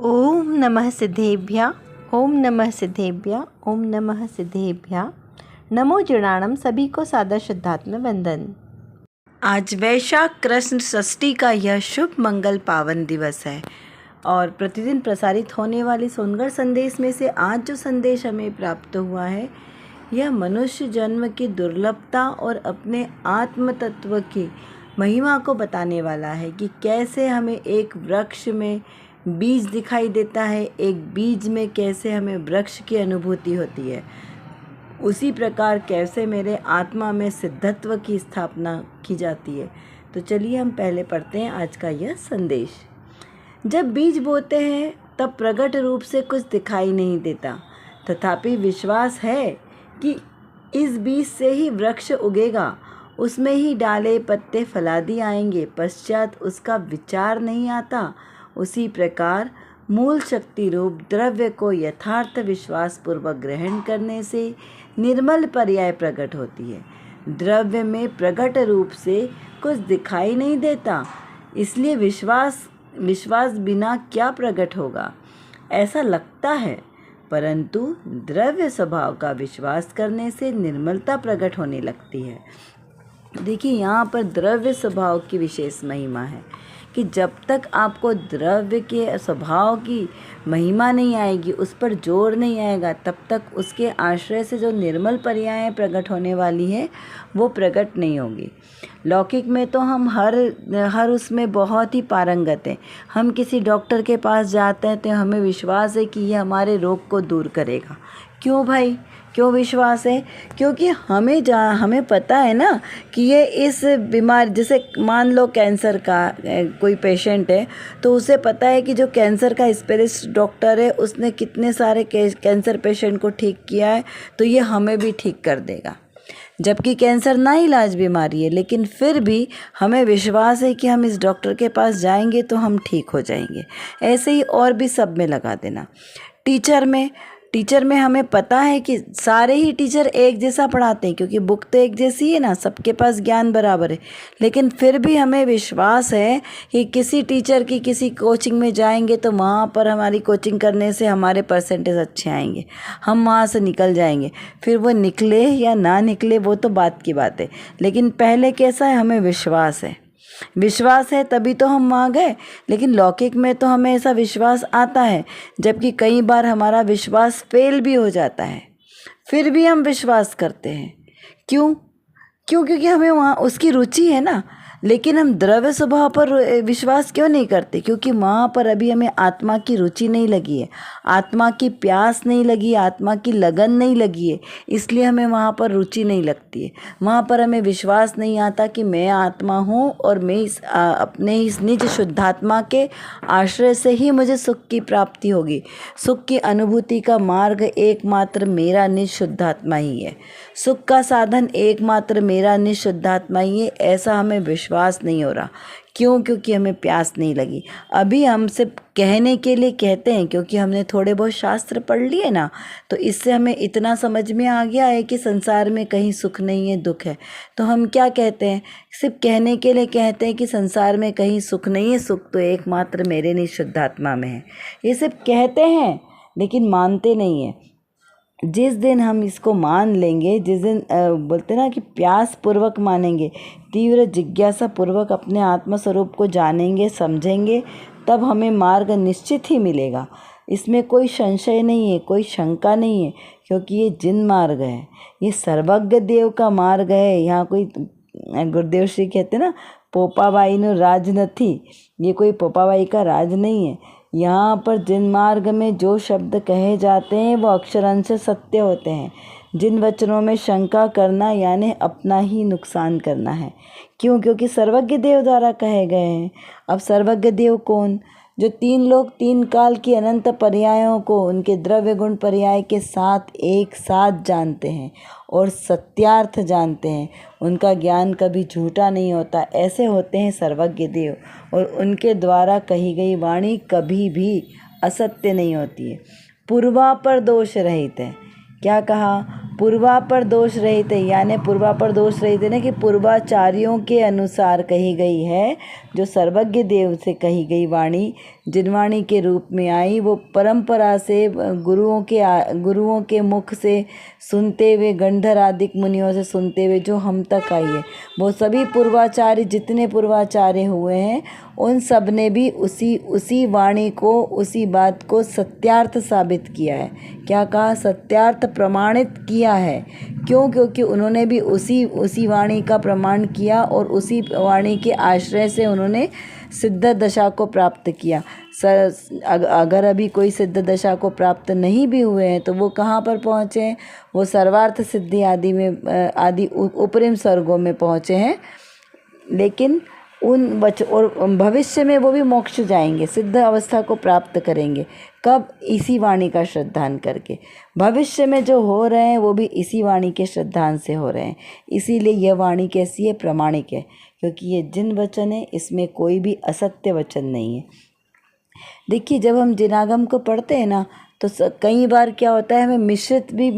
ओम नमः सिद्धेभ्य। ओम नमः सिद्धेभ्य। ओम नमः सिद्धेभ्य। नमो जुड़ाणम। सभी को सादर शुद्धात्म वंदन। आज वैशाख कृष्ण षष्ठी का यह शुभ मंगल पावन दिवस है और प्रतिदिन प्रसारित होने वाले सोनगढ़ संदेश में से आज जो संदेश हमें प्राप्त हुआ है यह मनुष्य जन्म की दुर्लभता और अपने आत्म तत्व की महिमा को बताने वाला है कि कैसे हमें एक वृक्ष में बीज दिखाई देता है, एक बीज में कैसे हमें वृक्ष की अनुभूति होती है, उसी प्रकार कैसे मेरे आत्मा में सिद्धत्व की स्थापना की जाती है। तो चलिए हम पहले पढ़ते हैं आज का यह संदेश। जब बीज बोते हैं तब प्रकट रूप से कुछ दिखाई नहीं देता, तथापि विश्वास है कि इस बीज से ही वृक्ष उगेगा, उसमें ही डाले पत्ते फलादी आएंगे, पश्चात उसका विचार नहीं आता। उसी प्रकार मूल शक्ति रूप द्रव्य को यथार्थ विश्वास पूर्वक ग्रहण करने से निर्मल पर्याय प्रकट होती है। द्रव्य में प्रकट रूप से कुछ दिखाई नहीं देता, इसलिए विश्वास बिना क्या प्रकट होगा ऐसा लगता है, परंतु द्रव्य स्वभाव का विश्वास करने से निर्मलता प्रकट होने लगती है। देखिए यहाँ पर द्रव्य स्वभाव की विशेष महिमा है कि जब तक आपको द्रव्य के स्वभाव की महिमा नहीं आएगी, उस पर जोर नहीं आएगा, तब तक उसके आश्रय से जो निर्मल पर्याय प्रकट होने वाली है वो प्रकट नहीं होगी। लौकिक में तो हम हर उसमें बहुत ही पारंगत हैं। हम किसी डॉक्टर के पास जाते हैं तो हमें विश्वास है कि ये हमारे रोग को दूर करेगा। क्यों भाई, क्यों विश्वास है? क्योंकि हमें पता है ना कि ये इस बीमारी, जैसे मान लो कैंसर का कोई पेशेंट है तो उसे पता है कि जो कैंसर का स्पेशलिस्ट डॉक्टर है उसने कितने सारे कैंसर पेशेंट को ठीक किया है, तो ये हमें भी ठीक कर देगा। जबकि कैंसर नाइलाज बीमारी है, लेकिन फिर भी हमें विश्वास है कि हम इस डॉक्टर के पास जाएंगे तो हम ठीक हो जाएंगे। ऐसे ही और भी सब में लगा देना। टीचर में हमें पता है कि सारे ही टीचर एक जैसा पढ़ाते हैं, क्योंकि बुक तो एक जैसी है ना, सबके पास ज्ञान बराबर है। लेकिन फिर भी हमें विश्वास है कि किसी टीचर की किसी कोचिंग में जाएंगे तो वहाँ पर हमारी कोचिंग करने से हमारे परसेंटेज अच्छे आएंगे, हम वहाँ से निकल जाएंगे। फिर वो निकले या ना निकले वो तो बात की बात है, लेकिन पहले कैसा है, हमें विश्वास है तभी तो हम वहाँ गए। लेकिन लौकिक में तो हमें ऐसा विश्वास आता है, जबकि कई बार हमारा विश्वास फेल भी हो जाता है, फिर भी हम विश्वास करते हैं। क्यों? क्योंकि हमें वहाँ उसकी रुचि है ना। लेकिन हम द्रव्य स्वभाव पर विश्वास क्यों नहीं करते? क्योंकि वहाँ पर अभी हमें आत्मा की रुचि नहीं लगी है, आत्मा की प्यास नहीं लगी, आत्मा की लगन नहीं लगी है, इसलिए हमें वहाँ पर रुचि नहीं लगती है। वहाँ पर हमें विश्वास नहीं आता कि मैं आत्मा हूँ और मैं अपने इस निज शुद्धात्मा के आश्रय से ही मुझे सुख की प्राप्ति होगी। सुख की अनुभूति का मार्ग एकमात्र मेरा निज शुद्धात्मा ही है, सुख का साधन एकमात्र मेरा निज शुद्धात्मा ही है। ऐसा हमें विश्वास नहीं हो रहा। क्यों? क्योंकि हमें प्यास नहीं लगी। अभी हम सिर्फ कहने के लिए कहते हैं, क्योंकि हमने थोड़े बहुत शास्त्र पढ़ लिए ना, तो इससे हमें इतना समझ में आ गया है कि संसार में कहीं सुख नहीं है, दुख है। तो हम क्या कहते हैं, सिर्फ कहने के लिए कहते हैं कि संसार में कहीं सुख नहीं है, सुख तो एकमात्र मेरे निज शुद्धात्मा में है। ये सिर्फ कहते हैं लेकिन मानते नहीं हैं। जिस दिन हम इसको मान लेंगे, जिस दिन बोलते ना कि प्यास पूर्वक मानेंगे, तीव्र जिज्ञासा पूर्वक अपने आत्मस्वरूप को जानेंगे, समझेंगे, तब हमें मार्ग निश्चित ही मिलेगा। इसमें कोई संशय नहीं है, कोई शंका नहीं है, क्योंकि ये जिन मार्ग है, ये सर्वज्ञ देव का मार्ग है। यहाँ कोई गुरुदेव श्री कहते ना, पोपाबाई नो राज नथी, ये कोई पोपाबाई का राज नहीं है। यहाँ पर जिन मार्ग में जो शब्द कहे जाते हैं वो अक्षरंश सत्य होते हैं। जिन वचनों में शंका करना यानी अपना ही नुकसान करना है। क्यों? क्योंकि सर्वज्ञ देव द्वारा कहे गए हैं। अब सर्वज्ञ देव कौन? जो तीन लोग तीन काल की अनंत पर्यायों को उनके द्रव्य गुण पर्याय के साथ एक साथ जानते हैं और सत्यार्थ जानते हैं। उनका ज्ञान कभी झूठा नहीं होता, ऐसे होते हैं सर्वज्ञ देव। और उनके द्वारा कही गई वाणी कभी भी असत्य नहीं होती है। पूर्वापर दोष रहित है। क्या कहा? पूर्वापर दोष रहित है, यानी पूर्वापर दोष रहित है ना, कि पूर्वाचार्यों के अनुसार कही गई है जो सर्वज्ञ देव से कही गई वाणी जिन वाणी के रूप में आई, वो परंपरा से गुरुओं के मुख से सुनते हुए, गंधर आदि मुनियों से सुनते हुए जो हम तक आई है, वो सभी पूर्वाचार्य जितने पूर्वाचार्य हुए हैं उन सब ने भी उसी वाणी को, उसी बात को सत्यार्थ साबित किया है। क्या कहा? सत्यार्थ प्रमाणित किया है। क्यों? क्योंकि उन्होंने भी उसी वाणी का प्रमाण किया और उसी वाणी के आश्रय से उन्होंने सिद्ध दशा को प्राप्त किया। अगर अभी कोई सिद्ध दशा को प्राप्त नहीं भी हुए हैं तो वो कहाँ पर पहुँचे हैं? वो सर्वार्थ सिद्धि आदि उपरिम स्वर्गों में पहुँचे हैं। लेकिन और भविष्य में वो भी मोक्ष जाएंगे, सिद्ध अवस्था को प्राप्त करेंगे। कब? इसी वाणी का श्रद्धान करके। भविष्य में जो हो रहे हैं वो भी इसी वाणी के श्रद्धान से हो रहे हैं। इसीलिए यह वाणी कैसी है? प्रमाणिक है, क्योंकि ये जिन वचन है इसमें कोई भी असत्य वचन नहीं है। देखिए, जब हम जिनागम को पढ़ते हैं ना तो कई बार क्या होता है, हमें मिश्रित भी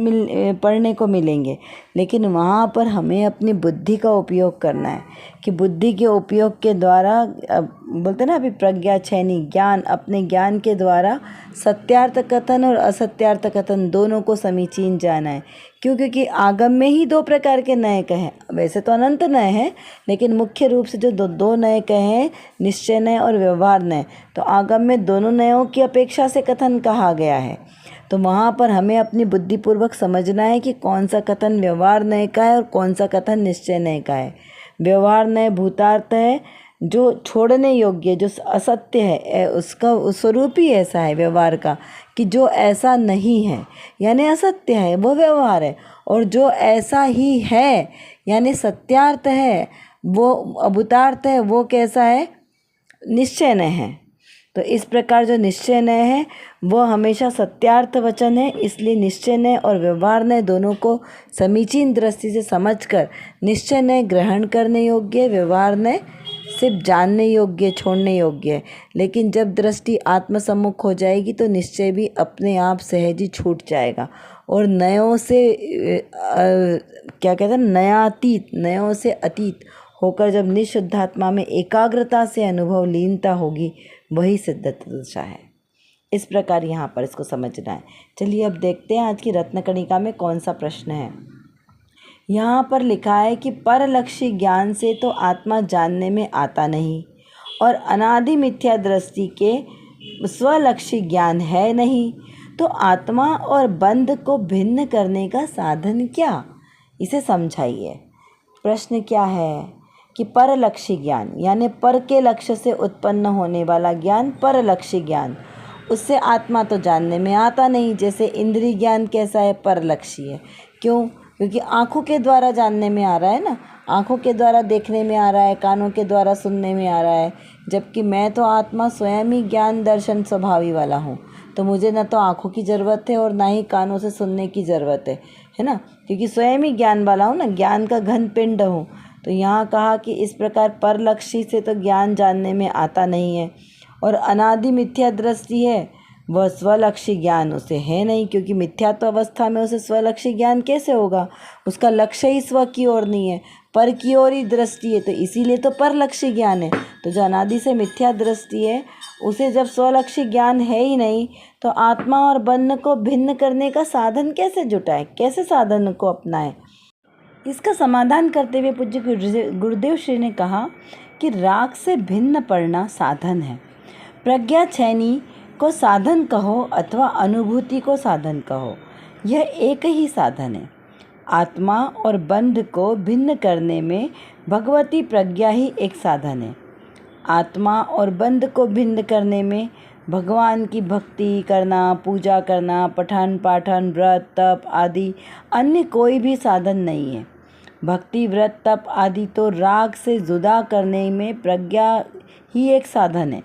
पढ़ने को मिलेंगे, लेकिन वहाँ पर हमें अपनी बुद्धि का उपयोग करना है कि बुद्धि के उपयोग के द्वारा, बोलते ना अभी प्रज्ञा छेनी, ज्ञान, अपने ज्ञान के द्वारा सत्यार्थ कथन और असत्यार्थ कथन दोनों को समीचीन जाना है। क्यों? क्योंकि आगम में ही दो प्रकार के नए कहे, वैसे तो अनंत नए हैं, लेकिन मुख्य रूप से जो दो नए कहे हैं, निश्चय नय और व्यवहार नय, तो आगम में दोनों नयों की अपेक्षा से कथन कहा गया है। तो वहाँ पर हमें अपनी बुद्धिपूर्वक समझना है कि कौन सा कथन व्यवहार नय का है और कौन सा कथन निश्चय नय का है। व्यवहार नय भूतार्थ है, जो छोड़ने योग्य, जो असत्य है, उसका स्वरूप ही ऐसा है व्यवहार का कि जो ऐसा नहीं है यानी असत्य है वो व्यवहार है, और जो ऐसा ही है यानी सत्यार्थ है, वो अभूतार्थ है, वो कैसा है? निश्चय नय है। तो इस प्रकार जो निश्चय नय है वो हमेशा सत्यार्थ वचन है। इसलिए निश्चय नय और व्यवहार नय दोनों को समीचीन दृष्टि से समझकर निश्चय नय ग्रहण करने योग्य, व्यवहार नय सिर्फ जानने योग्य, छोड़ने योग्य है। लेकिन जब दृष्टि आत्मसम्मुख हो जाएगी तो निश्चय भी अपने आप सहज ही छूट जाएगा और नयों से क्या कहते हैं, नयातीत, नयों से अतीत होकर जब निशुद्धात्मा में एकाग्रता से अनुभव लीनता होगी, वही सिद्ध दशा है। इस प्रकार यहाँ पर इसको समझना है। चलिए अब देखते हैं आज की रत्नकणिका में कौन सा प्रश्न है। यहाँ पर लिखा है कि परलक्षी ज्ञान से तो आत्मा जानने में आता नहीं और अनादि मिथ्या दृष्टि के स्वलक्षी ज्ञान है नहीं, तो आत्मा और बंध को भिन्न करने का साधन क्या? इसे समझाइए। प्रश्न क्या है कि परलक्षी ज्ञान यानी पर के लक्ष्य से उत्पन्न होने वाला ज्ञान, परलक्षी ज्ञान, उससे आत्मा तो जानने में आता नहीं। जैसे इंद्रिय ज्ञान कैसा है? परलक्षी है। क्यों? क्योंकि आँखों के द्वारा जानने में आ रहा है ना, आँखों के द्वारा देखने में आ रहा है, कानों के द्वारा सुनने में आ रहा है। जबकि मैं तो आत्मा स्वयं ही ज्ञान दर्शन स्वभावी वाला हूँ, तो मुझे ना तो आँखों की ज़रूरत है और ना ही कानों से सुनने की ज़रूरत है ना, क्योंकि स्वयं ही ज्ञान वाला हूँ ना, ज्ञान का घन पिंड हूँ। तो यहाँ कहा कि इस प्रकार परलक्षी से तो ज्ञान जानने में आता नहीं है, और अनादि मिथ्या दृष्टि है, वह स्वलक्षी ज्ञान उसे है नहीं, क्योंकि मिथ्यात्व अवस्था में उसे स्वलक्षी ज्ञान कैसे होगा? उसका लक्ष्य ही स्व की ओर नहीं है, पर की ओर ही दृष्टि है, तो इसीलिए तो परलक्षी ज्ञान है। तो जो अनादि से मिथ्या दृष्टि है, उसे जब स्वलक्षी ज्ञान है ही नहीं, तो आत्मा और बंध को भिन्न करने का साधन कैसे जुटाए, कैसे साधन को अपनाए? इसका समाधान करते हुए पूज्य गुरुदेव श्री ने कहा कि राग से भिन्न पड़ना साधन है। प्रज्ञा छेनी को साधन कहो अथवा अनुभूति को साधन कहो, यह एक ही साधन है। आत्मा और बंध को भिन्न करने में भगवती प्रज्ञा ही एक साधन है। आत्मा और बंध को भिन्न करने में भगवान की भक्ति करना, पूजा करना, पठन पाठन, व्रत तप आदि अन्य कोई भी साधन नहीं है। भक्ति व्रत तप आदि तो राग से जुदा करने में प्रज्ञा ही एक साधन है।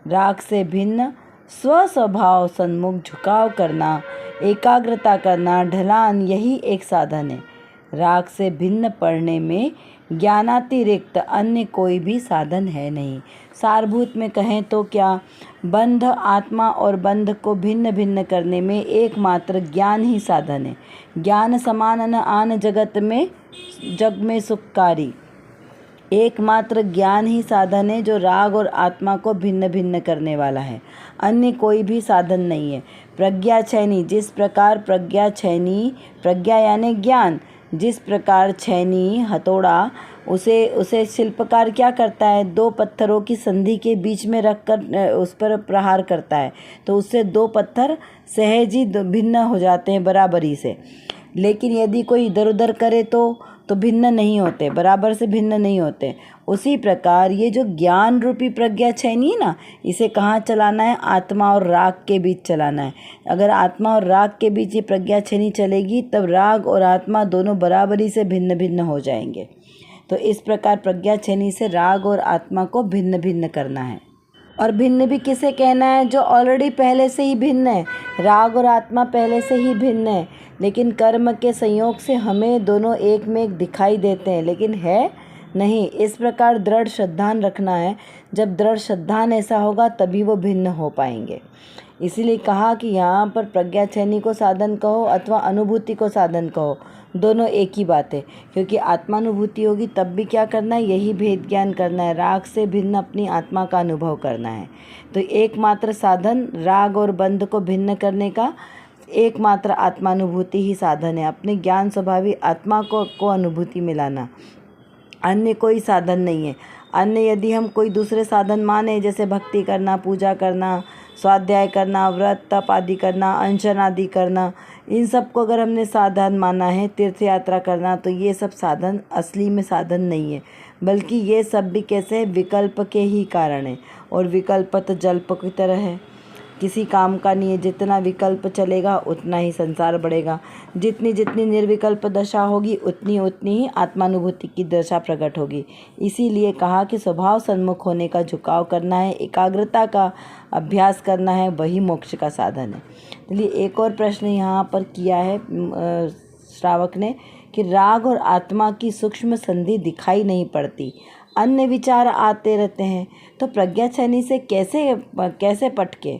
राग से भिन्न स्वस्वभाव सन्मुख झुकाव करना, एकाग्रता करना, ढलान, यही एक साधन है। राग से भिन्न पड़ने में ज्ञानातिरिक्त अन्य कोई भी साधन है नहीं। सारभूत में कहें तो क्या, बंध, आत्मा और बंध को भिन्न भिन्न करने में एकमात्र ज्ञान ही साधन है। ज्ञान समान न आन जगत में जग में सुखकारी। एकमात्र ज्ञान ही साधन है जो राग और आत्मा को भिन्न भिन्न करने वाला है, अन्य कोई भी साधन नहीं है। प्रज्ञा छैनी, जिस प्रकार प्रज्ञा छैनी, प्रज्ञा यानी ज्ञान, जिस प्रकार छैनी हथौड़ा उसे शिल्पकार क्या करता है, दो पत्थरों की संधि के बीच में रखकर उस पर प्रहार करता है, तो उससे दो पत्थर सहज ही भिन्न हो जाते हैं बराबरी से। लेकिन यदि कोई इधर उधर करे तो भिन्न नहीं होते, बराबर से भिन्न नहीं होते। उसी प्रकार ये जो ज्ञान रूपी प्रज्ञा छैनी है ना, इसे कहाँ चलाना है, आत्मा और राग के बीच चलाना है। अगर आत्मा और राग के बीच ये प्रज्ञा छैनी चलेगी तब राग और आत्मा दोनों बराबरी से भिन्न भिन्न हो जाएंगे। तो इस प्रकार प्रज्ञा छैनी से राग और आत्मा को भिन्न भिन्न करना है। और भिन्न भी किसे कहना है, जो ऑलरेडी पहले से ही भिन्न है। राग और आत्मा पहले से ही भिन्न है, लेकिन कर्म के संयोग से हमें दोनों एक में एक दिखाई देते हैं, लेकिन है नहीं। इस प्रकार दृढ़ श्रद्धान रखना है। जब दृढ़ श्रद्धान ऐसा होगा तभी वो भिन्न हो पाएंगे। इसीलिए कहा कि यहाँ पर प्रज्ञा छैनी को साधन कहो अथवा अनुभूति को साधन कहो, दोनों एक ही बात है। क्योंकि आत्मानुभूति होगी तब भी क्या करना है, यही भेद ज्ञान करना है, राग से भिन्न अपनी आत्मा का अनुभव करना है। तो एकमात्र साधन राग और बंध को भिन्न करने का एकमात्र आत्मानुभूति ही साधन है। अपने ज्ञान स्वभावी आत्मा को अनुभूति में लाना, अन्य कोई साधन नहीं है। अन्य यदि हम कोई दूसरे साधन माने, जैसे भक्ति करना, पूजा करना, स्वाध्याय करना, व्रत तप आदि करना, अनशन आदि करना, इन सब को अगर हमने साधन माना है, तीर्थ यात्रा करना, तो ये सब साधन असली में साधन नहीं है, बल्कि ये सब भी कैसे विकल्प के ही कारण है। और विकल्प तो जल्प की तरह है, किसी काम का नहीं है। जितना विकल्प चलेगा उतना ही संसार बढ़ेगा, जितनी जितनी निर्विकल्प दशा होगी उतनी उतनी ही आत्मानुभूति की दशा प्रकट होगी। इसीलिए कहा कि स्वभाव सन्मुख होने का झुकाव करना है, एकाग्रता का अभ्यास करना है, वही मोक्ष का साधन है। चलिए एक और प्रश्न यहाँ पर किया है श्रावक ने कि राग और आत्मा की सूक्ष्म संधि दिखाई नहीं पड़ती, अन्य विचार आते रहते हैं, तो प्रज्ञा छैनी से कैसे पटके।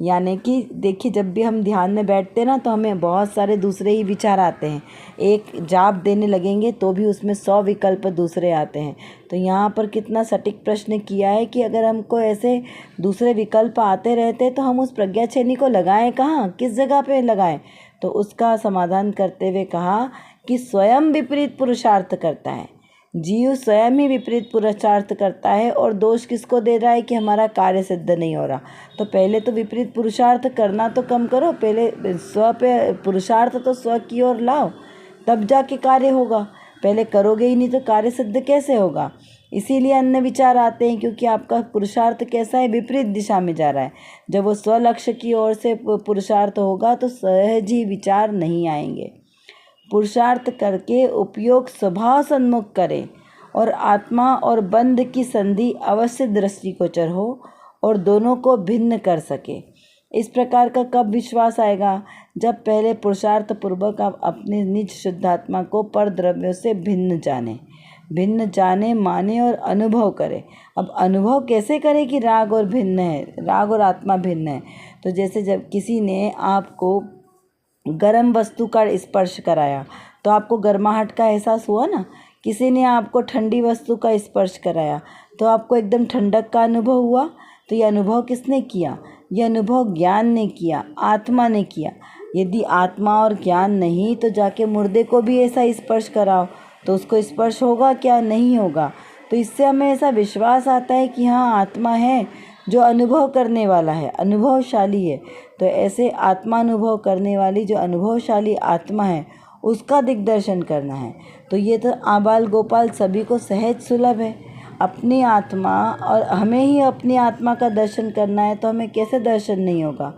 यानी कि देखिए, जब भी हम ध्यान में बैठते हैं ना, तो हमें बहुत सारे दूसरे ही विचार आते हैं। एक जाप देने लगेंगे तो भी उसमें 100 विकल्प दूसरे आते हैं। तो यहाँ पर कितना सटीक प्रश्न किया है कि अगर हमको ऐसे दूसरे विकल्प आते रहते तो हम उस प्रज्ञा छैनी को लगाएं कहाँ, किस जगह पे लगाएं। तो उसका समाधान करते हुए कहा कि स्वयं विपरीत पुरुषार्थ करता है, जीव स्वयं ही विपरीत पुरुषार्थ करता है। और दोष किसको दे रहा है कि हमारा कार्य सिद्ध नहीं हो रहा। तो पहले तो विपरीत पुरुषार्थ करना तो कम करो, पहले स्व पे पुरुषार्थ तो स्व की ओर लाओ, तब जाके कार्य होगा। पहले करोगे ही नहीं तो कार्य सिद्ध कैसे होगा। इसीलिए अन्य विचार आते हैं, क्योंकि आपका पुरुषार्थ कैसा है, विपरीत दिशा में जा रहा है। जब वो स्वलक्ष्य की ओर से पुरुषार्थ होगा तो सहज ही विचार नहीं आएंगे। पुरुषार्थ करके उपयोग स्वभाव सन्मुख करें और आत्मा और बंध की संधि अवश्य दृष्टिगोचर हो और दोनों को भिन्न कर सके। इस प्रकार का कब विश्वास आएगा, जब पहले पुरुषार्थ पूर्वक आप अपने निज शुद्धात्मा को पर द्रव्यों से भिन्न जाने माने और अनुभव करें। अब अनुभव कैसे करें कि राग और भिन्न है, राग और आत्मा भिन्न है। तो जैसे जब किसी ने आपको गर्म वस्तु का स्पर्श कराया तो आपको गर्माहट का एहसास हुआ ना। किसी ने आपको ठंडी वस्तु का स्पर्श कराया तो आपको एकदम ठंडक का अनुभव हुआ। तो ये अनुभव किसने किया, ये अनुभव ज्ञान ने किया, आत्मा ने किया। यदि आत्मा और ज्ञान नहीं तो जाके मुर्दे को भी ऐसा स्पर्श कराओ तो उसको स्पर्श होगा क्या, नहीं होगा। तो इससे हमें ऐसा विश्वास आता है कि हाँ, आत्मा है जो अनुभव करने वाला है, अनुभवशाली है। तो ऐसे आत्मा अनुभव करने वाली जो अनुभवशाली आत्मा है उसका दिग्दर्शन करना है। तो ये तो आबाल गोपाल सभी को सहज सुलभ है। अपनी आत्मा, और हमें ही अपनी आत्मा का दर्शन करना है, तो हमें कैसे दर्शन नहीं होगा,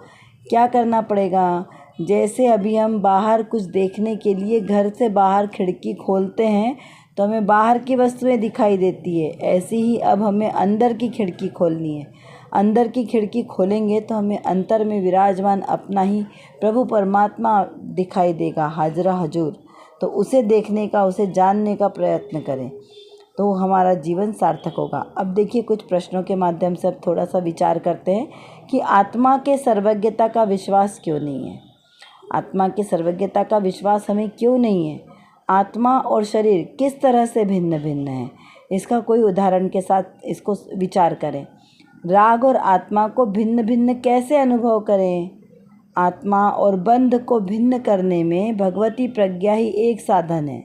क्या करना पड़ेगा। जैसे अभी हम बाहर कुछ देखने के लिए घर से बाहर खिड़की खोलते हैं तो हमें बाहर की वस्तुएं दिखाई देती है, ऐसे ही अब हमें अंदर की खिड़की खोलनी है। अंदर की खिड़की खोलेंगे तो हमें अंतर में विराजमान अपना ही प्रभु परमात्मा दिखाई देगा, हाजरा हजूर। तो उसे देखने का, उसे जानने का प्रयत्न करें तो हमारा जीवन सार्थक होगा। अब देखिए, कुछ प्रश्नों के माध्यम से अब थोड़ा सा विचार करते हैं कि आत्मा के सर्वज्ञता का विश्वास क्यों नहीं है। आत्मा की सर्वज्ञता का विश्वास हमें क्यों नहीं है। आत्मा और शरीर किस तरह से भिन्न भिन्न है, इसका कोई उदाहरण के साथ इसको विचार करें। राग और आत्मा को भिन्न भिन्न कैसे अनुभव करें? आत्मा और बंध को भिन्न करने में भगवती प्रज्ञा ही एक साधन है।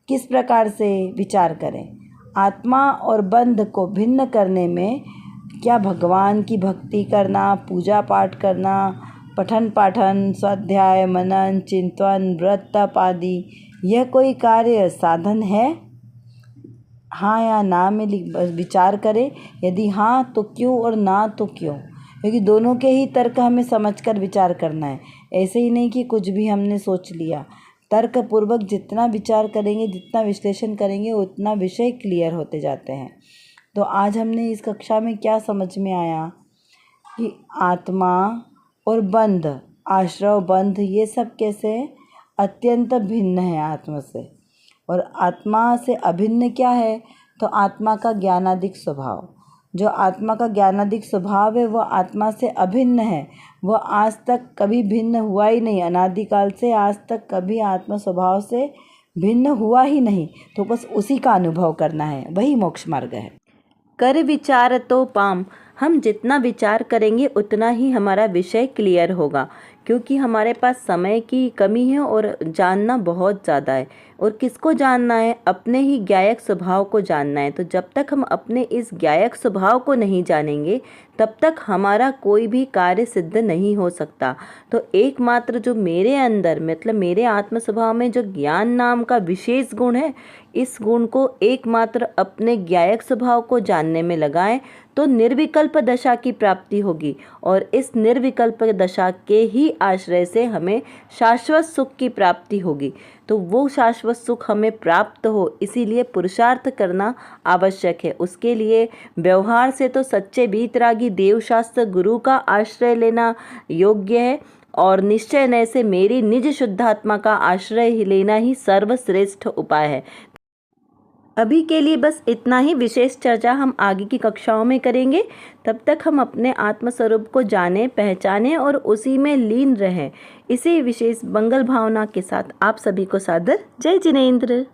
किस प्रकार से विचार करें? आत्मा और बंध को भिन्न करने में क्या भगवान की भक्ति करना, पूजा पाठ करना, पठन पाठन, स्वाध्याय, मनन, चिंतन, व्रत, तप आदि यह कोई कार्य साधन है? हाँ या ना में विचार करें। यदि हाँ तो क्यों और ना तो क्यों? क्योंकि दोनों के ही तर्क हमें समझकर विचार करना है। ऐसे ही नहीं कि कुछ भी हमने सोच लिया। तर्क पूर्वक जितना विचार करेंगे, जितना विश्लेषण करेंगे, उतना विषय क्लियर होते जाते हैं। तो आज हमने इस कक्षा में क्या समझ में आया कि आत्मा और बंध, आश्रव, बंध, ये सब कैसे अत्यंत भिन्न है आत्मा से। और आत्मा से अभिन्न क्या है? तो आत्मा का ज्ञानादिक स्वभाव। जो आत्मा का ज्ञानादिक स्वभाव है वह आत्मा से अभिन्न है। वह आज तक कभी भिन्न हुआ ही नहीं। अनादिकाल से आज तक कभी आत्मा स्वभाव से भिन्न हुआ ही नहीं। तो बस उसी का अनुभव करना है, वही मोक्ष मार्ग है। कर विचार तो पाम। हम जितना विचार करेंगे उतना ही हमारा विषय क्लियर होगा, क्योंकि हमारे पास समय की कमी है और जानना बहुत ज़्यादा है। और किसको जानना है? अपने ही ज्ञायक स्वभाव को जानना है। तो जब तक हम अपने इस ज्ञायक स्वभाव को नहीं जानेंगे तब तक हमारा कोई भी कार्य सिद्ध नहीं हो सकता। तो एकमात्र जो मेरे अंदर, मतलब मेरे आत्म स्वभाव में जो ज्ञान नाम का विशेष गुण है, इस गुण को एकमात्र अपने ज्ञायक स्वभाव को जानने में लगाएं तो निर्विकल्प दशा की प्राप्ति होगी। और इस निर्विकल्प दशा के ही आश्रय से हमें शाश्वत सुख की प्राप्ति होगी। तो वो शाश्वत सुख हमें प्राप्त हो, इसीलिए पुरुषार्थ करना आवश्यक है। उसके लिए व्यवहार से तो सच्चे वीतरागी देवशास्त्र गुरु का आश्रय लेना योग्य है, और निश्चय नय से मेरी निज शुद्धात्मा का आश्रय लेना ही सर्वश्रेष्ठ उपाय है। अभी के लिए बस इतना ही। विशेष चर्चा हम आगे की कक्षाओं में करेंगे। तब तक हम अपने आत्मस्वरूप को जानें, पहचानें और उसी में लीन रहें। इसी विशेष मंगल भावना के साथ आप सभी को सादर जय जिनेंद्र।